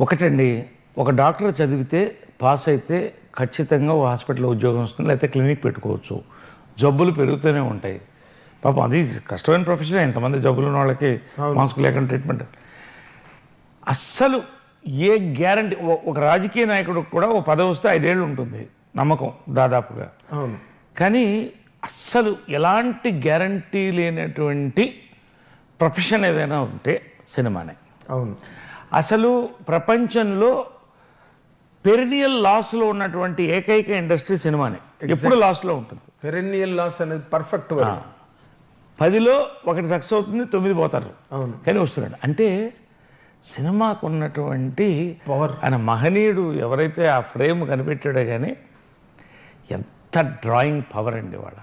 ఒకటండి, ఒక డాక్టర్ చదివితే పాస్ అయితే ఖచ్చితంగా ఓ హాస్పిటల్లో ఉద్యోగం వస్తుంది, లేకపోతే క్లినిక్ పెట్టుకోవచ్చు. జబ్బులు పెరుగుతూనే ఉంటాయి. పాపం అది కష్టమైన ప్రొఫెషన్. ఎంతమంది జబ్బులు ఉన్న వాళ్ళకి మాస్క్ లేకుండా ట్రీట్మెంట్. అస్సలు ఏ గ్యారంటీ, ఒక రాజకీయ నాయకుడు కూడా ఓ పదవి వస్తే 5 ఏళ్ళు ఉంటుంది నమ్మకం దాదాపుగా. అవును. కానీ అస్సలు ఎలాంటి గ్యారంటీ లేనటువంటి ప్రొఫెషన్ ఏదైనా ఉంటే సినిమానే. అవును. అసలు ప్రపంచంలో పెరినియల్ లాస్లో ఉన్నటువంటి ఏకైక ఇండస్ట్రీ సినిమానే. ఎప్పుడు లాస్లో ఉంటుంది. పెరినియల్ లాస్ అనేది పర్ఫెక్ట్. 10లో 1 సక్సెస్ అవుతుంది, 9 పోతారు. అవును. కానీ వస్తున్నాడు అంటే సినిమాకు ఉన్నటువంటి పవర్. ఆయన మహనీయుడు ఎవరైతే ఆ ఫ్రేమ్ కనిపెట్టాడో కానీ ఎంత డ్రాయింగ్ పవర్ అండి వాళ్ళ.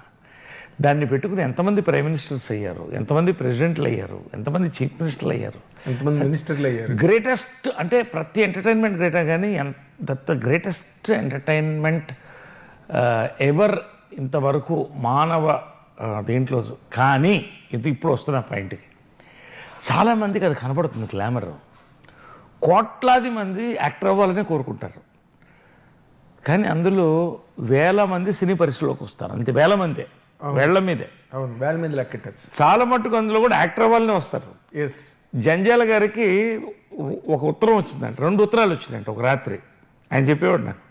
దాన్ని పెట్టుకుని ఎంతమంది ప్రైమ్ మినిస్టర్స్ అయ్యారు, ఎంతమంది ప్రెసిడెంట్లు అయ్యారు, ఎంతమంది చీఫ్ మినిస్టర్లు అయ్యారు, ఎంతమంది మినిస్టర్లు అయ్యారు. గ్రేటెస్ట్ అంటే ప్రతి ఎంటర్టైన్మెంట్ గ్రేటా, కానీ ద గ్రేటెస్ట్ ఎంటర్టైన్మెంట్ ఎవర్ ఇంతవరకు మానవ దీంట్లో. కానీ ఇది ఇప్పుడు వస్తున్న పాయింట్కి చాలామందికి అది కనబడుతుంది గ్లామర్. కోట్లాది మంది యాక్టర్ అవ్వాలనే కోరుకుంటారు, కానీ అందులో వేల మంది సినీ పరిశ్రమలోకి వస్తారు. అంతే, వేల మందే, వేళ్ల మీదే. అవును, వేల మంది లెక్కెట్టచ్చు. చాలా మట్టుకు అందులో కూడా యాక్టర్ అవ్వాలనే వస్తారు. ఎస్. జంజాల గారికి ఒక ఉత్తరం వచ్చిందంట, 2 ఉత్తరాలు వచ్చినాయంట ఒక రాత్రి. ఆయన చెప్పేవాడు నాకు,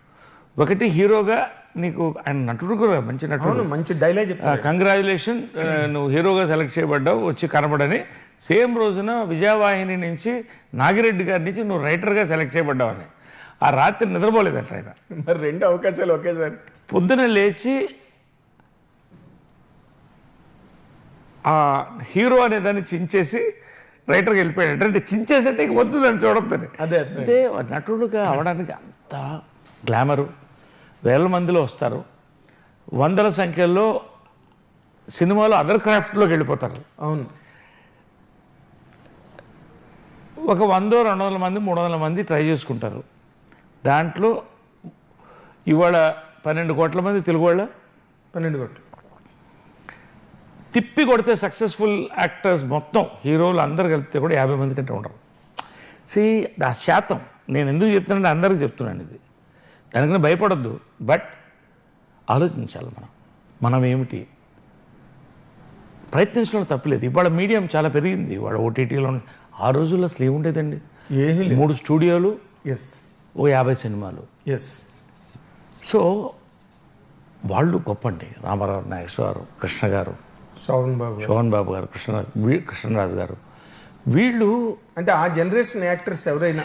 ఒకటి హీరోగా నీకు, ఆయన నటుడు కూడా మంచి నటుడు, మంచి డైలాగ్ చెప్తాను, కంగ్రాచులేషన్ నువ్వు హీరోగా సెలెక్ట్ చేయబడ్డావు, వచ్చి కనబడని. సేమ్ రోజున విజయవాహిని నుంచి నాగిరెడ్డి గారి నుంచి నువ్వు రైటర్గా సెలెక్ట్ చేయబడ్డావు అని. ఆ రాత్రి నిద్రపోలేదంట ఆయన. మరి 2 అవకాశాలు ఒకేసారి. పొద్దున లేచి ఆ హీరో అనే దాన్ని చించేసి రైటర్కి వెళ్ళిపోయాడు. అంటే చించేసంటే ఇంక వద్దు దాన్ని చూడొద్దని. అదే అంటే నటుడుగా అవడానికి అంత గ్లామరు. వేల మందిలో వస్తారు, వందల సంఖ్యలో సినిమాలో అదర్ క్రాఫ్ట్లోకి వెళ్ళిపోతారు. అవును. ఒక 100-200 మంది 300 మంది ట్రై చేసుకుంటారు. దాంట్లో ఇవాళ 12 కోట్ల మంది తెలుగు వాళ్ళ, 12 కోట్లు తిప్పి కొడితే సక్సెస్ఫుల్ యాక్టర్స్ మొత్తం హీరోలు అందరు కలిపితే కూడా 50 మంది కంటే ఉండరు. ఆ శాతం నేను ఎందుకు చెప్తున్నానంటే అందరికీ చెప్తున్నాను ఇది. దానికన్నా భయపడద్దు, బట్ ఆలోచించాలి మనం ఏమిటి ప్రయత్నించడం తప్పలేదు. ఇవాళ మీడియం చాలా పెరిగింది. ఇవాళ ఓటీటీలో ఆ రోజుల్లో అసలు ఏముండేదండి, 3 స్టూడియోలు, ఎస్, ఓ 50 సినిమాలు. ఎస్. సో వాళ్ళు గొప్పండి. రామారావు, నాగేశ్వరరావు, కృష్ణ గారు, శోభన్ బాబు గారు, కృష్ణరాజు గారు, వీళ్ళు అంటే ఆ జనరేషన్ యాక్టర్స్ ఎవరైనా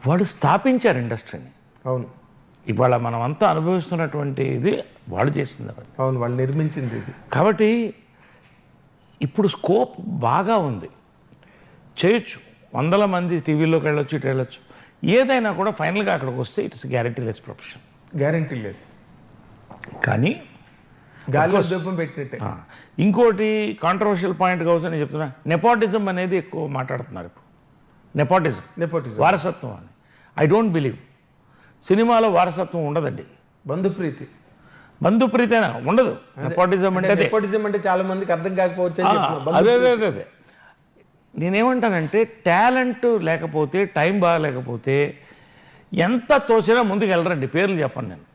వాళ్ళు స్థాపించారు ఇండస్ట్రీని. అవును. ఇవాళ మనం అంతా అనుభవిస్తున్నటువంటి ఇది వాళ్ళు చేసింది. అవును, వాళ్ళు నిర్మించింది ఇది. కాబట్టి ఇప్పుడు స్కోప్ బాగా ఉంది, చేయొచ్చు. 100 మంది టీవీలోకి వెళ్ళొచ్చు, ఇటు వెళ్ళొచ్చు. ఏదైనా కూడా ఫైనల్గా అక్కడికి వస్తే it's guarantee less profession. Guarantee లేదు, కానీ గాలిలో దీపం పెట్టినట్టే. ఇంకోటి కాంట్రవర్షియల్ పాయింట్ కావచ్చు నేను చెప్తున్నా, నెపోటిజం అనేది ఎక్కువ మాట్లాడుతున్నారు ఇప్పుడు. నెపోటిజం వారసత్వం అని ఐ డోంట్ బిలీవ్. సినిమాలో వారసత్వం ఉండదండి. బంధుప్రీతి అయినా ఉండదు. నెపోటిజం అంటే చాలా మందికి అర్థం కాకపోవచ్చు. అదే నేనేమంటానంటే, టాలెంట్ లేకపోతే, టైం బాగా లేకపోతే ఎంత తోసినా ముందుకు వెళ్ళరండి. పేర్లు చెప్పండి నేను.